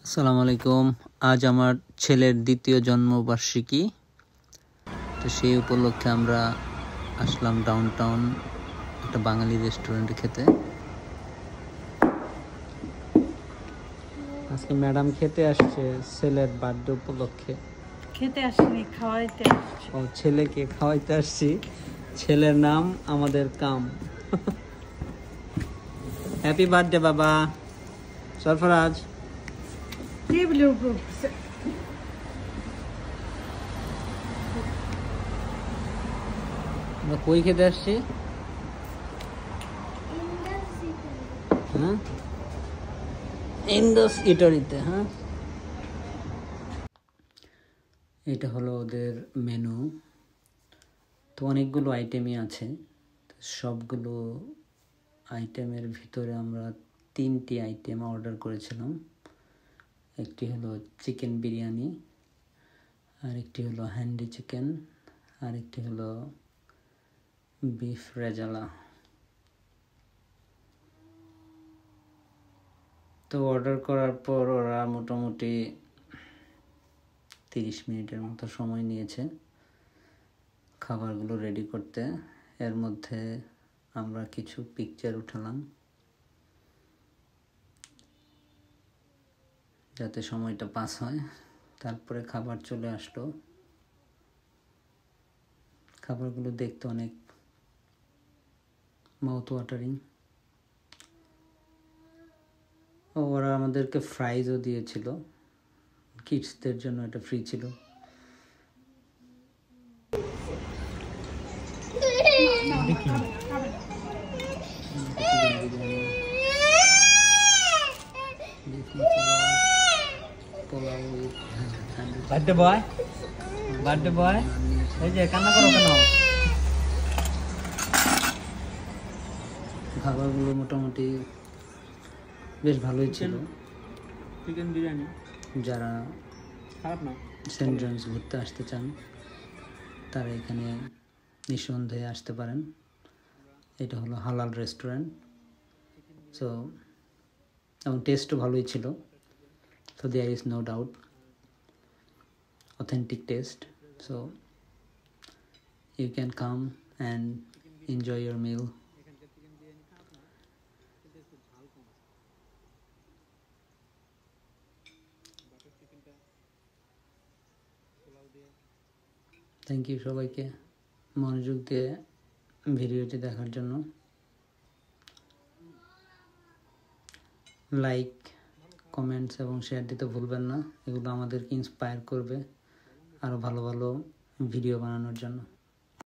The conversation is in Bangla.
আসসালামু আলাইকুম। আজ আমার ছেলের দ্বিতীয় জন্মবার্ষিকী, তো সেই উপলক্ষে আমরা আসলাম ডাউনটাউন একটা বাঙালি রেস্টুরেন্টে খেতে। আজকে ম্যাডাম খেতে আসছে ছেলের বার্থডে উপলক্ষে। খেতে আসিনি, খাওয়াইতে আসছি। ও, ছেলেকে খাওয়াইতে আসছি। ছেলের নাম আমাদের কাম। হ্যাপি বার্থডে বাবা সরফরাজ। টেবিলের উপর আমরা কই খেতে আসছি? হ্যাঁ, ইন্দোস ইটারিতে। হ্যাঁ, এটা হলো ওদের মেনু। তো অনেকগুলো আইটেমই আছে। সবগুলো আইটেমের ভিতরে আমরা 3টি আইটেম অর্ডার করেছিলাম। একটি হলো চিকেন বিরিয়ানি, আরেকটি হলো হ্যান্ডি চিকেন, আরেকটি হলো বিফ রেজালা। তো অর্ডার করার পর ওরা মোটামুটি 30 মিনিটের মতো সময় নিয়েছে খাবারগুলো রেডি করতে। এর মধ্যে আমরা কিছু পিকচার উঠালাম যাতে সময়টা পাস হয়। তারপরে খাবার চলে আসলো। খাবারগুলো দেখতে অনেক মাউথ ওয়াটারিং। ওরা আমাদেরকে ফ্রাইজও দিয়েছিল, কিডসদের জন্য এটা ফ্রি ছিল। বার্থডে বয়, বার্থডে বয়, এই যে কান্না করো কেন? খাবারগুলো মোটামুটি বেশ ভালোই ছিল। চিকেন বিরিয়ানি যারা খারাপ না, সেন্ট জনস ঘুরতে আসতে চান তারা এখানে নিঃসন্দেহে আসতে পারেন। এটা হলো হালাল রেস্টুরেন্ট। সো এবং টেস্টও ভালোই ছিল। So there is no doubt authentic taste. So you can come and enjoy your meal. Thank you সবাইকে মনোযোগ দিয়ে ভিডিওটি দেখার জন্য। লাইক, কমেন্টস এবং শেয়ার দিতে ভুলবেন না। এগুলো আমাদেরকে ইন্সপায়ার করবে আরও ভালো ভালো ভিডিও বানানোর জন্য।